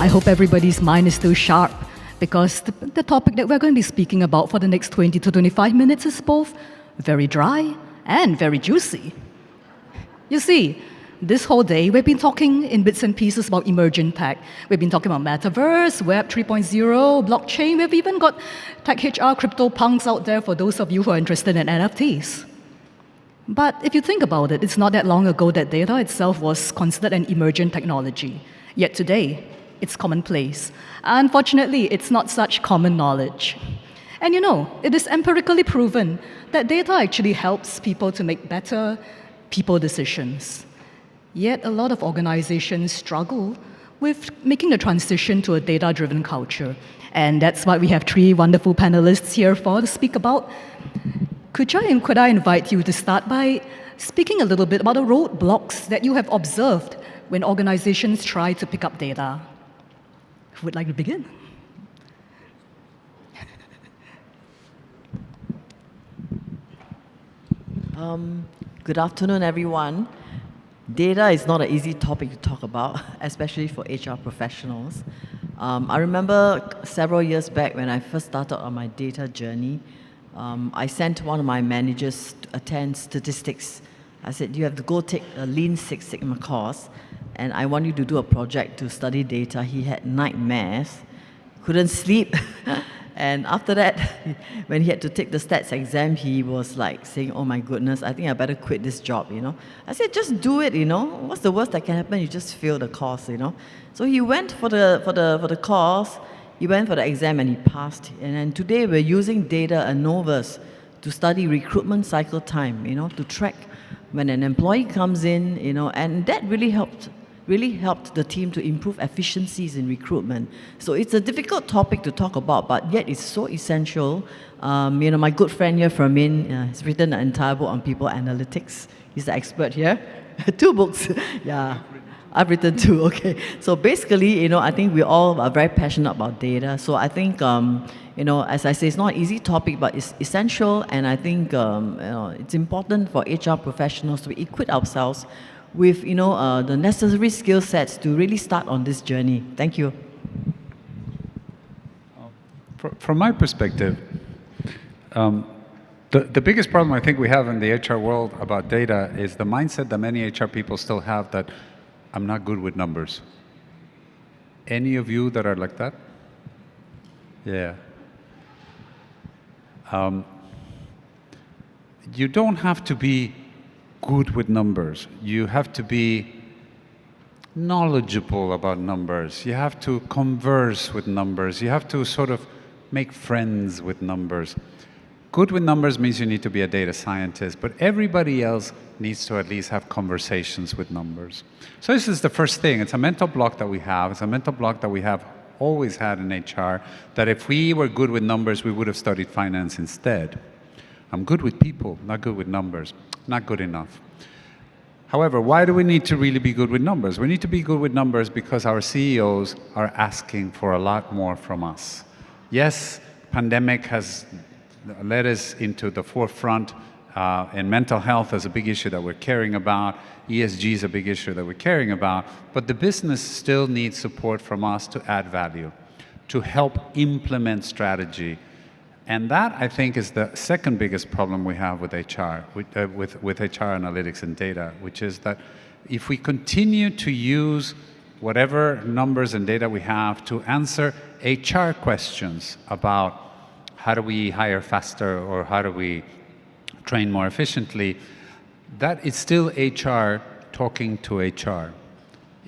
I hope everybody's mind is still sharp because the topic that we're going to be speaking about for the next 20 to 25 minutes is both very dry and very juicy. You see, this whole day, we've been talking in bits and pieces about emerging tech. We've been talking about metaverse, Web 3.0, blockchain. We've even got TechHR crypto punks out there for those of you who are interested in NFTs. But if you think about it, it's not that long ago that data itself was considered an emergent technology. Yet today, it's commonplace. Unfortunately, it's not such common knowledge. And you know, it is empirically proven that data actually helps people to make better people decisions. Yet a lot of organizations struggle with making the transition to a data-driven culture. And that's what we have three wonderful panelists here for to speak about. Could I invite you to start by speaking a little bit about the roadblocks that you have observed when organizations try to pick up data? Who would like to begin? Good afternoon, everyone. Data is not an easy topic to talk about, especially for HR professionals. I remember several years back when I first started on my data journey, I sent one of my managers to attend statistics. I said, you have to go take a Lean Six Sigma course, and I want you to do a project to study data. He had nightmares, couldn't sleep. And after that, when he had to take the stats exam, he was like saying, oh my goodness, I think I better quit this job, you know. I said, just do it, you know. What's the worst that can happen? You just fail the course, you know. So he went for the course, he went for the exam and he passed. And then today we're using data and Novus to study recruitment cycle time, you know, to track when an employee comes in, you know, and that really helped the team to improve efficiencies in recruitment. So it's a difficult topic to talk about, but yet it's so essential. You know, my good friend here, Fermin, has written an entire book on people analytics. He's the expert here. 2 books, yeah. I've written 2, okay. So basically, you know, I think we all are very passionate about data. So I think, you know, as I say, it's not an easy topic, but it's essential, and I think you know, it's important for HR professionals to equip ourselves with, you know, the necessary skill sets to really start on this journey. Thank you. From my perspective, the biggest problem I think we have in the HR world about data is the mindset that many HR people still have that I'm not good with numbers. Any of you that are like that? Yeah. You don't have to be good with numbers. You have to be knowledgeable about numbers. You have to converse with numbers. You have to sort of make friends with numbers. Good with numbers means you need to be a data scientist, but everybody else needs to at least have conversations with numbers. So this is the first thing. It's a mental block that we have. It's a mental block that we have always had in HR, that if we were good with numbers, we would have studied finance instead. I'm good with people, not good with numbers. Not good enough. However, why do we need to really be good with numbers? We need to be good with numbers because our CEOs are asking for a lot more from us. Yes, pandemic has led us into the forefront, and mental health is a big issue that we're caring about. ESG is a big issue that we're caring about. But the business still needs support from us to add value, to help implement strategy. And that, I think, is the second biggest problem we have with HR, with HR analytics and data, which is that if we continue to use whatever numbers and data we have to answer HR questions about how do we hire faster or how do we train more efficiently, that is still HR talking to HR.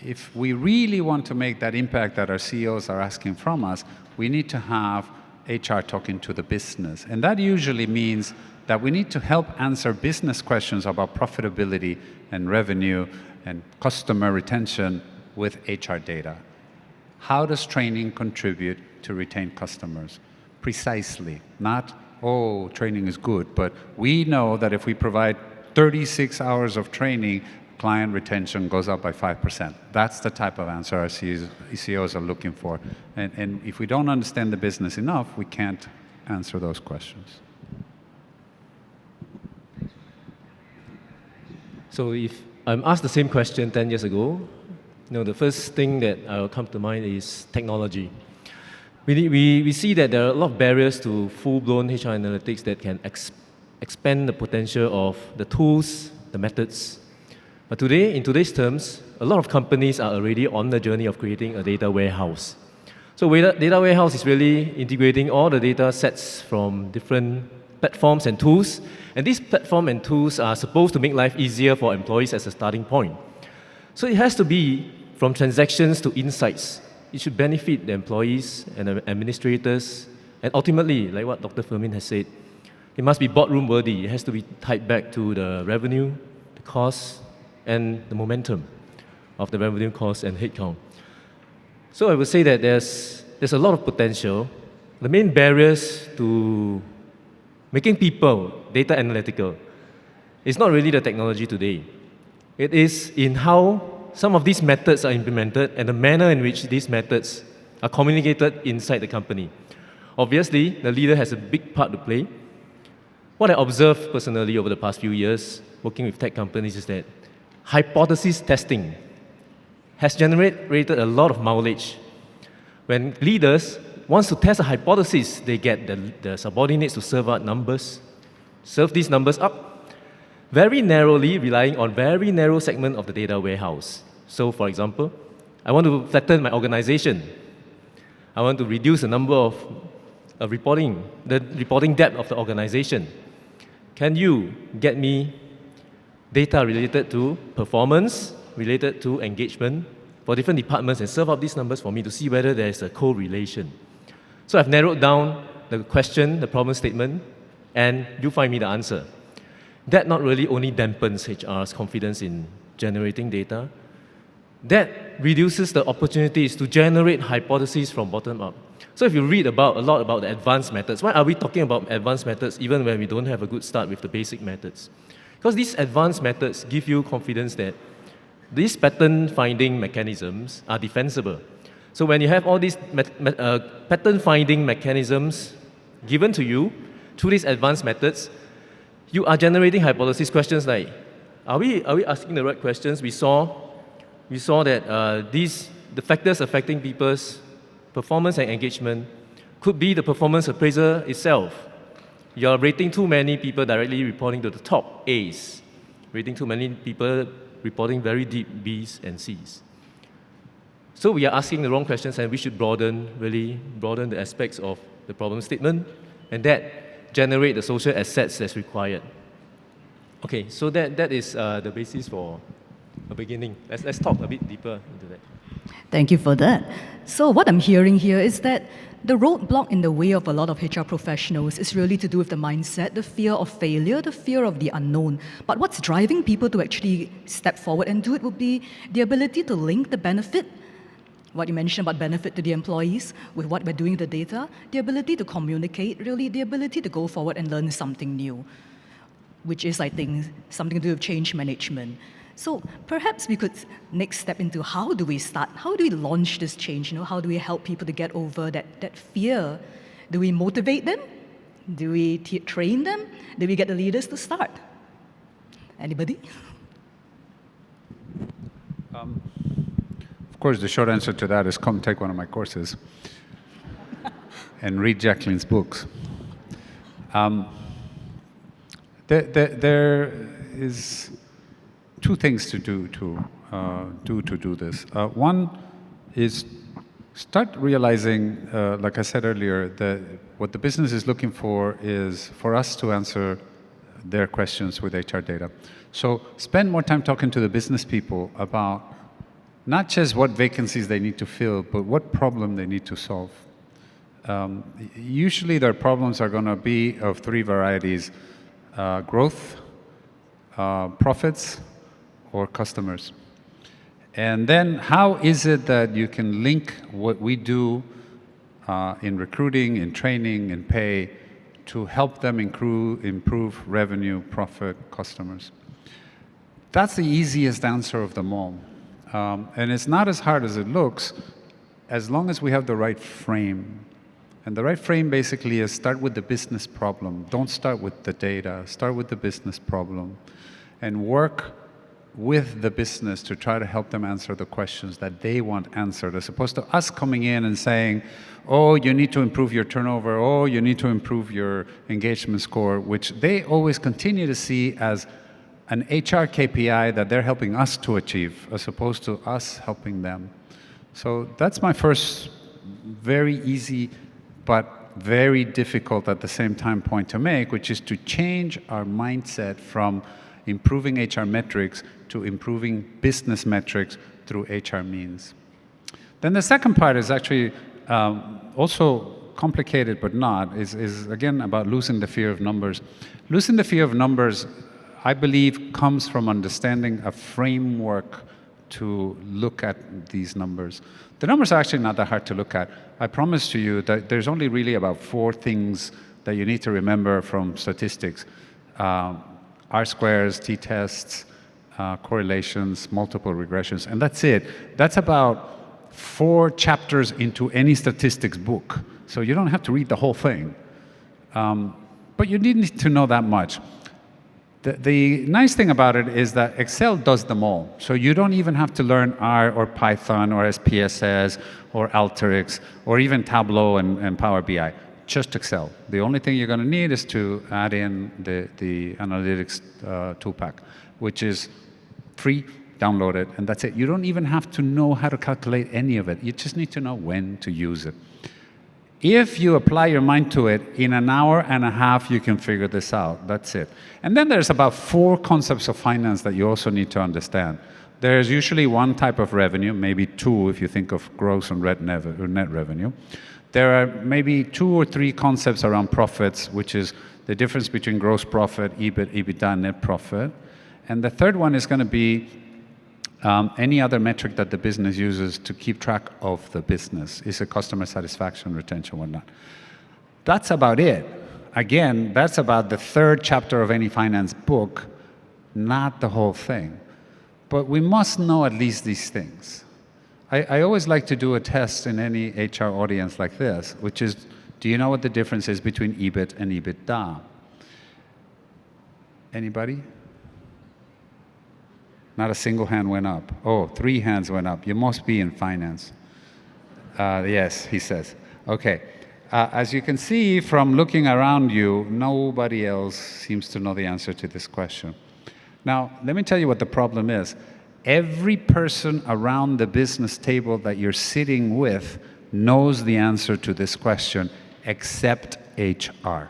If we really want to make that impact that our CEOs are asking from us, we need to have HR talking to the business. And that usually means that we need to help answer business questions about profitability and revenue and customer retention with HR data. How does training contribute to retain customers? Precisely. Not, oh, training is good, but we know that if we provide 36 hours of training, client retention goes up by 5%. That's the type of answer our CEOs are looking for. And if we don't understand the business enough, we can't answer those questions. So if I'm asked the same question 10 years ago, the first thing that will come to mind is technology. We see that there are a lot of barriers to full-blown HR analytics that can expand the potential of the tools, the methods. But today, in today's terms, a lot of companies are already on the journey of creating a data warehouse. So data warehouse is really integrating all the data sets from different platforms and tools. And these platforms and tools are supposed to make life easier for employees as a starting point. So it has to be from transactions to insights. It should benefit the employees and the administrators. And ultimately, like what Dr. Fermin has said, it must be boardroom worthy. It has to be tied back to the revenue, the cost, and the momentum of the revenue, cost, and headcount. So I would say that there's a lot of potential. The main barriers to making people data analytical is not really the technology today. It is in how some of these methods are implemented and the manner in which these methods are communicated inside the company. Obviously, the leader has a big part to play. What I observed personally over the past few years working with tech companies is that hypothesis testing has generated a lot of mileage. When leaders want to test a hypothesis, they get the subordinates to serve out numbers, serve these numbers up, very narrowly, relying on very narrow segment of the data warehouse. So, for example, I want to flatten my organization. I want to reduce the number of the reporting depth of the organization. Can you get me data related to performance, related to engagement for different departments and serve up these numbers for me to see whether there is a correlation? So I've narrowed down the question, the problem statement, and you find me the answer. That not really only dampens HR's confidence in generating data, that reduces the opportunities to generate hypotheses from bottom up. So if you read a lot about the advanced methods, why are we talking about advanced methods even when we don't have a good start with the basic methods? Because these advanced methods give you confidence that these pattern finding mechanisms are defensible. So when you have all these pattern finding mechanisms given to you through these advanced methods, you are generating hypothesis questions like, are we asking the right questions? We saw that the factors affecting people's performance and engagement could be the performance appraiser itself. You're rating too many people directly reporting to the top A's, rating too many people reporting very deep B's and C's. So we are asking the wrong questions, and we should really broaden the aspects of the problem statement, and that generate the social assets that's required. Okay, so that is the basis for a beginning. Let's talk a bit deeper into that. Thank you for that. So what I'm hearing here is that the roadblock in the way of a lot of HR professionals is really to do with the mindset, the fear of failure, the fear of the unknown. But what's driving people to actually step forward and do it would be the ability to link the benefit, what you mentioned about benefit to the employees, with what we're doing with the data, the ability to communicate, really the ability to go forward and learn something new, which is, I think, something to do with change management. So perhaps we could next step into how do we start? How do we launch this change? How do we help people to get over that fear? Do we motivate them? Do we train them? Do we get the leaders to start? Anybody? Of course, the short answer to that is come take one of my courses and read Jaclyn's books. There is two things to do this. One is start realizing, like I said earlier, that what the business is looking for is for us to answer their questions with HR data. So spend more time talking to the business people about not just what vacancies they need to fill, but what problem they need to solve. Usually their problems are going to be of three varieties: growth, profits, or customers. And then how is it that you can link what we do in recruiting, in training, in pay to help them improve revenue, profit, customers? That's the easiest answer of them all. And it's not as hard as it looks, as long as we have the right frame. And the right frame basically is start with the business problem. Don't start with the data. Start with the business problem and work with the business to try to help them answer the questions that they want answered, as opposed to us coming in and saying, oh, you need to improve your turnover, oh, you need to improve your engagement score, which they always continue to see as an HR KPI that they're helping us to achieve, as opposed to us helping them. So that's my first very easy but very difficult at the same time point to make, which is to change our mindset from improving HR metrics to improving business metrics through HR means. Then the second part is actually also complicated but not, is again about losing the fear of numbers. Losing the fear of numbers, I believe, comes from understanding a framework to look at these numbers. The numbers are actually not that hard to look at. I promise to you that there's only really about 4 things that you need to remember from statistics. R-squares, t-tests, correlations, multiple regressions, and that's it. That's about 4 chapters into any statistics book. So you don't have to read the whole thing. But you need to know that much. The nice thing about it is that Excel does them all. So you don't even have to learn R or Python or SPSS or Alteryx or even Tableau and Power BI. Just Excel. The only thing you're going to need is to add in the analytics tool pack, which is free, download it, and that's it. You don't even have to know how to calculate any of it. You just need to know when to use it. If you apply your mind to it, in an hour and a half, you can figure this out. That's it. And then there's about 4 concepts of finance that you also need to understand. There's usually 1 type of revenue, maybe 2 if you think of gross and net revenue. There are maybe 2 or 3 concepts around profits, which is the difference between gross profit, EBIT, EBITDA, net profit. And the third one is going to be any other metric that the business uses to keep track of the business. Is it customer satisfaction, retention, whatnot? That's about it. Again, that's about the 3rd chapter of any finance book, not the whole thing. But we must know at least these things. I always like to do a test in any HR audience like this, which is, do you know what the difference is between EBIT and EBITDA? Anybody? Not a single hand went up. Oh, 3 hands went up. You must be in finance. Yes, he says. Okay. As you can see from looking around you, nobody else seems to know the answer to this question. Now, let me tell you what the problem is. Every person around the business table that you're sitting with knows the answer to this question, except HR.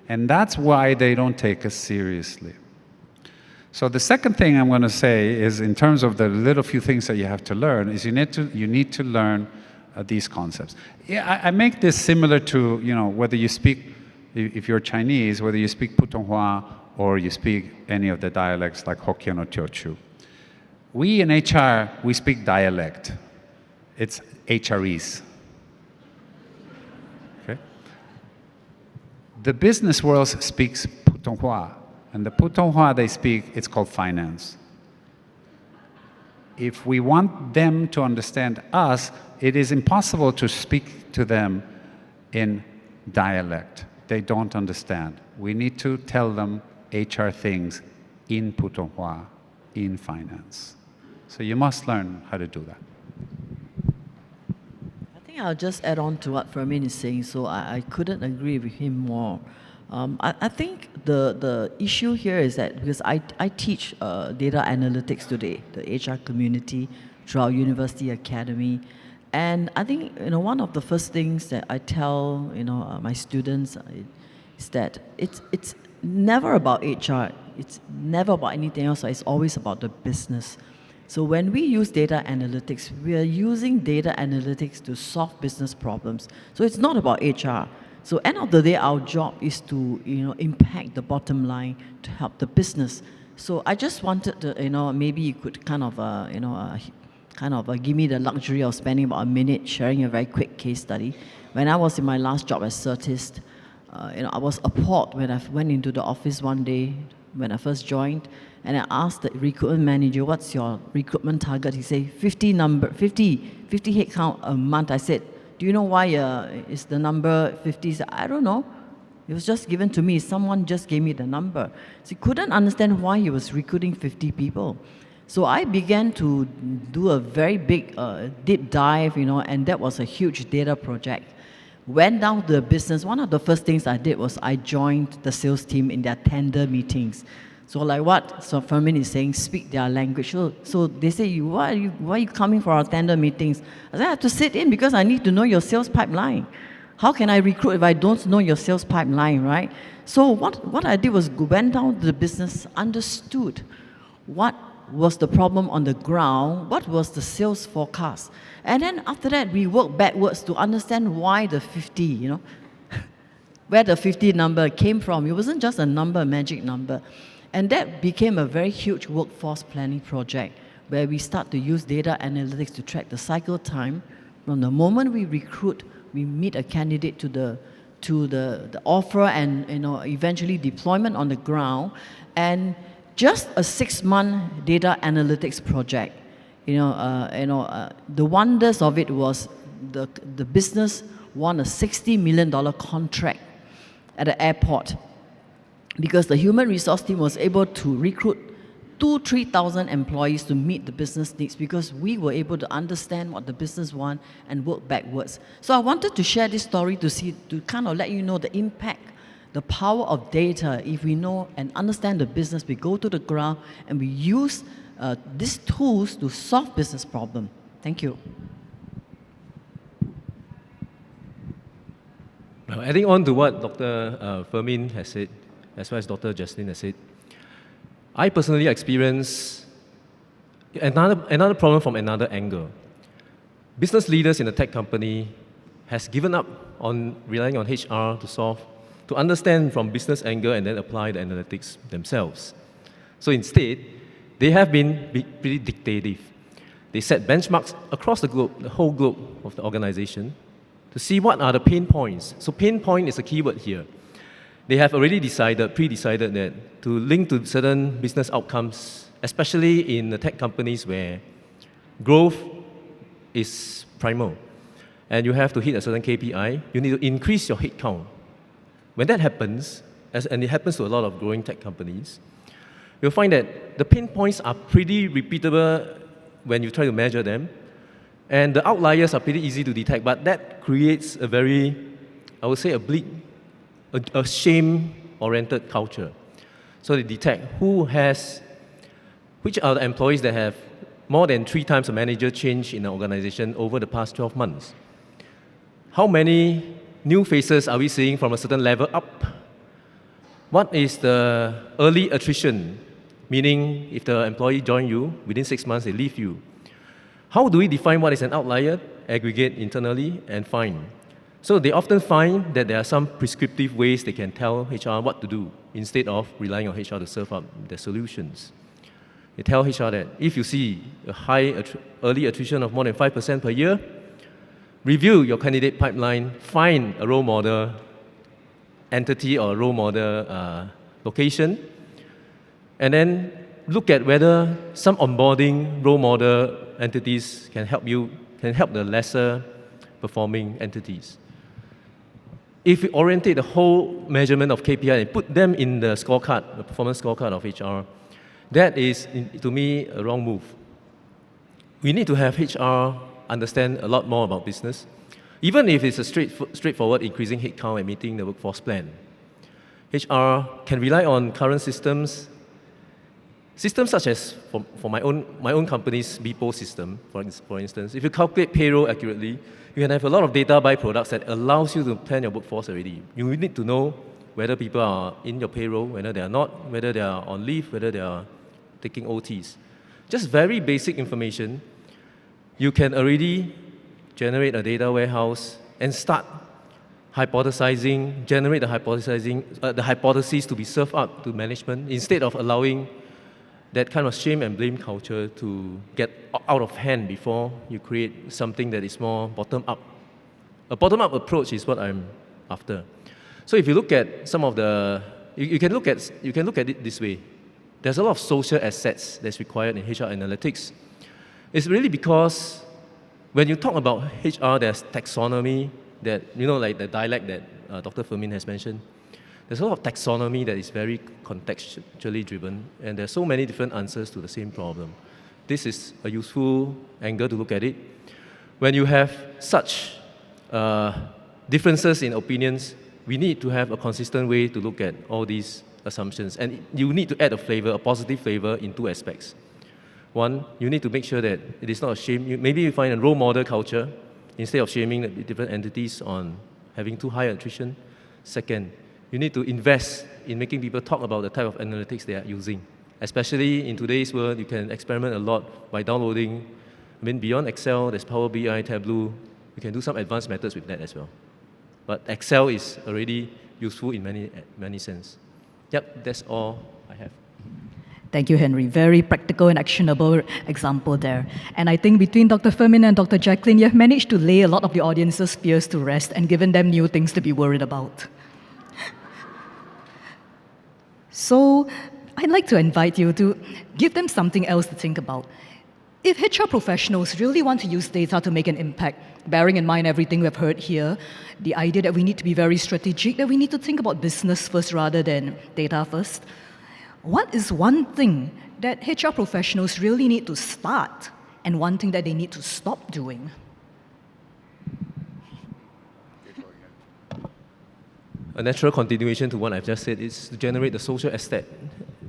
And that's why they don't take us seriously. So the second thing I'm going to say is, in terms of the little few things that you have to learn, is you need to learn these concepts. Yeah, I make this similar to, whether you speak, if you're Chinese, whether you speak Putonghua or you speak any of the dialects like Hokkien or Teochew. We in HR, we speak dialect. It's HREs. Okay? The business world speaks Putonghua. And the Putonghua they speak, it's called finance. If we want them to understand us, it is impossible to speak to them in dialect. They don't understand. We need to tell them HR things in Putonghua, in finance. So you must learn how to do that. I think I'll just add on to what Fermin is saying, so I couldn't agree with him more. I think the issue here is that, because I teach data analytics today, the HR community, through our university academy, and I think one of the first things that I tell my students is that it's never about HR, it's never about anything else. It's always about the business. So when we use data analytics, we are using data analytics to solve business problems. So it's not about HR. So end of the day, our job is to impact the bottom line to help the business. So I just wanted to maybe you could kind of give me the luxury of spending about a minute sharing a very quick case study. When I was in my last job as Certist, I was appalled when I went into the office one day when I first joined, and I asked the recruitment manager, "What's your recruitment target?" He said, 50 headcount a month. I said, "Do you know why is the number 50?" He said, "I don't know." It was just given to me. Someone just gave me the number. So he couldn't understand why he was recruiting 50 people. So I began to do a very big deep dive, and that was a huge data project. Went down to the business. One of the first things I did was I joined the sales team in their tender meetings. So like what Fermin is saying, speak their language. So they say, why are you coming for our tender meetings? I said, I have to sit in because I need to know your sales pipeline. How can I recruit if I don't know your sales pipeline, right? So what I did was went down to the business, understood what was the problem on the ground, what was the sales forecast. And then after that, we worked backwards to understand why the 50, where the 50 number came from. It wasn't just a number, a magic number. And that became a very huge workforce planning project where we start to use data analytics to track the cycle time from the moment we recruit, we meet a candidate to the offer and eventually deployment on the ground, and just a 6-month data analytics project. The wonders of it was the business won a $60 million contract at the airport because the human resource team was able to recruit 3,000 employees to meet the business needs because we were able to understand what the business want and work backwards. So I wanted to share this story to kind of let you know the impact, the power of data. If we know and understand the business, we go to the ground and we use these tools to solve business problem. Thank you. Now, adding on to what Dr. Fermin has said, as well as Dr. Jaclyn has said, I personally experienced another problem from another angle. Business leaders in a tech company has given up on relying on HR to understand from business angle and then apply the analytics themselves. So instead, they have been pretty dictative. They set benchmarks across the globe, the whole globe of the organization, to see what are the pain points. So pain point is a keyword here. They have already pre-decided that to link to certain business outcomes, especially in the tech companies where growth is primal, and you have to hit a certain KPI, you need to increase your headcount. When that happens, and it happens to a lot of growing tech companies, you'll find that the pain points are pretty repeatable when you try to measure them, and the outliers are pretty easy to detect, but that creates a very, I would say, a shame-oriented culture. So they detect which are the employees that have more than 3 times a manager change in the organization over the past 12 months. How many new faces are we seeing from a certain level up? What is the early attrition? Meaning, if the employee join you, within 6 months, they leave you. How do we define what is an outlier, aggregate internally, and find? So they often find that there are some prescriptive ways they can tell HR what to do instead of relying on HR to serve up their solutions. They tell HR that if you see a high early attrition of more than 5% per year, review your candidate pipeline, find a role model entity or role model location, and then look at whether some onboarding role model entities can help the lesser performing entities. If we orientate the whole measurement of KPI and put them in the scorecard, the performance scorecard of HR, that is, to me, a wrong move. We need to have HR understand a lot more about business, even if it's a straightforward increasing headcount and meeting the workforce plan. HR can rely on current systems such as, for my own company's BPO system, for instance. If you calculate payroll accurately, you can have a lot of data by products that allows you to plan your workforce already. You need to know whether people are in your payroll, whether they are not, whether they are on leave, whether they are taking OTs. Just very basic information. You can already generate a data warehouse and start hypothesizing, generate the hypotheses to be served up to management instead of allowing that kind of shame and blame culture to get out of hand before you create something that is more bottom-up. A bottom-up approach is what I'm after. So if you look at some of the, you can look at it this way. There's a lot of social assets that's required in HR analytics. It's really because when you talk about HR, there's taxonomy that, like the dialect that Dr. Fermin has mentioned. There's a lot of taxonomy that is very contextually driven, and there are so many different answers to the same problem. This is a useful angle to look at it. When you have such differences in opinions, we need to have a consistent way to look at all these assumptions. And you need to add a flavor, a positive flavor in two aspects. One, you need to make sure that it is not a shame. Maybe you find a role model culture instead of shaming the different entities on having too high attrition. Second, you need to invest in making people talk about the type of analytics they are using. Especially in today's world, you can experiment a lot by downloading. I mean, beyond Excel, there's Power BI, Tableau. You can do some advanced methods with that as well. But Excel is already useful in many sense. Yep, that's all I have. Thank you, Henry. Very practical and actionable example there. And I think between Dr. Fermin and Dr. Jaclyn, you have managed to lay a lot of the audience's fears to rest and given them new things to be worried about. So I'd like to invite you to give them something else to think about. If HR professionals really want to use data to make an impact, bearing in mind everything we've heard here, the idea that we need to be very strategic, that we need to think about business first rather than data first, what is one thing that HR professionals really need to start and one thing that they need to stop doing? A natural continuation to what I've just said is to generate the social asset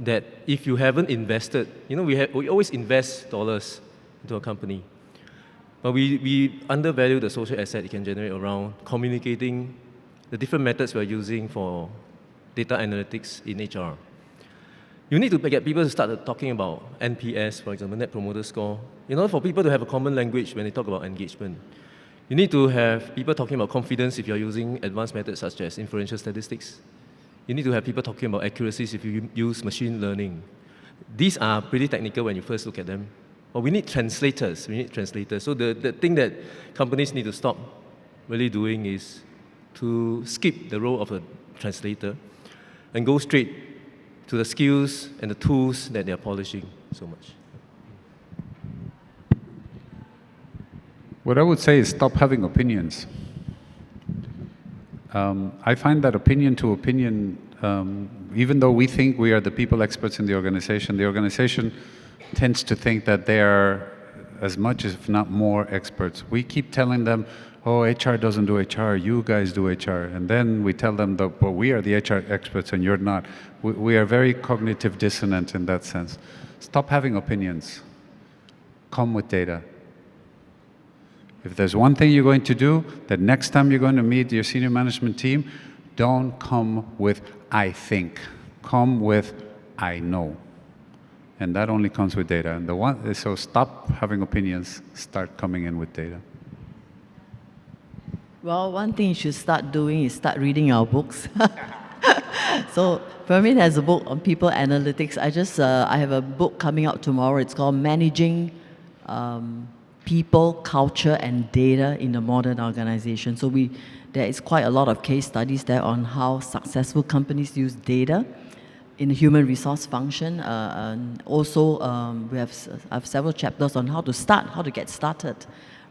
that if you haven't invested, we always invest dollars into a company, but we undervalue the social asset it can generate around communicating the different methods we're using for data analytics in HR. You need to get people to start talking about NPS, for example, Net Promoter Score, for people to have a common language when they talk about engagement. You need to have people talking about confidence if you're using advanced methods such as inferential statistics. You need to have people talking about accuracies if you use machine learning. These are pretty technical when you first look at them. But we need translators. So the thing that companies need to stop really doing is to skip the role of a translator and go straight to the skills and the tools that they're polishing so much. What I would say is stop having opinions. I find that opinion to opinion, even though we think we are the people experts in the organization tends to think that they are as much, if not more, experts. We keep telling them, oh, HR doesn't do HR, you guys do HR. And then we tell them, that, well, we are the HR experts and you're not. We are very cognitive dissonant in that sense. Stop having opinions. Come with data. If there's one thing you're going to do, that next time you're going to meet your senior management team, don't come with, I think. Come with, I know. And that only comes with data. And so stop having opinions, start coming in with data. Well, one thing you should start doing is start reading our books. So Fermin has a book on people analytics. I have a book coming out tomorrow. It's called Managing People, Culture, and Data in a Modern Organization. So there is quite a lot of case studies there on how successful companies use data in the human resource function. And also, I have several chapters on how to get started,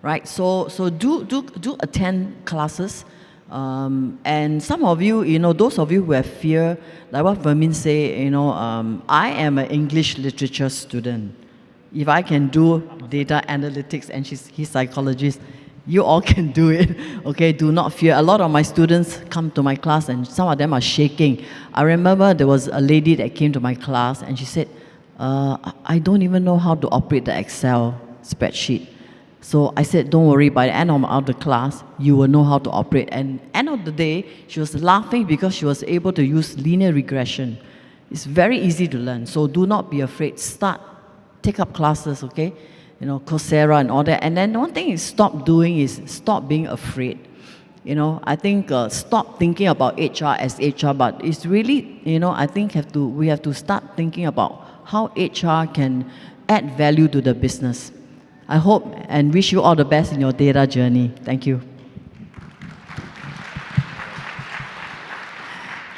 right? So do attend classes. And some of you, those of you who have fear, like what Fermin say, I am an English literature student. If I can do data analytics and he's psychologist, you all can do it, okay? Do not fear. A lot of my students come to my class and some of them are shaking. I remember there was a lady that came to my class and she said, I don't even know how to operate the Excel spreadsheet. So I said, don't worry, by the end of the class, you will know how to operate. And end of the day, she was laughing because she was able to use linear regression. It's very easy to learn, so do not be afraid. Take up classes, okay? Coursera and all that. And then one thing is stop being afraid. I think stop thinking about HR as HR, but it's really, I think we have to start thinking about how HR can add value to the business. I hope and wish you all the best in your data journey. Thank you.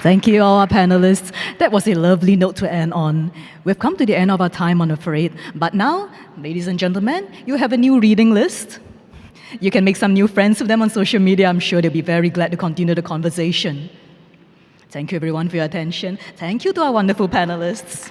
Thank you, all our panelists. That was a lovely note to end on. We've come to the end of our time, I'm afraid. But now, ladies and gentlemen, you have a new reading list. You can make some new friends with them on social media. I'm sure they'll be very glad to continue the conversation. Thank you everyone for your attention. Thank you to our wonderful panelists.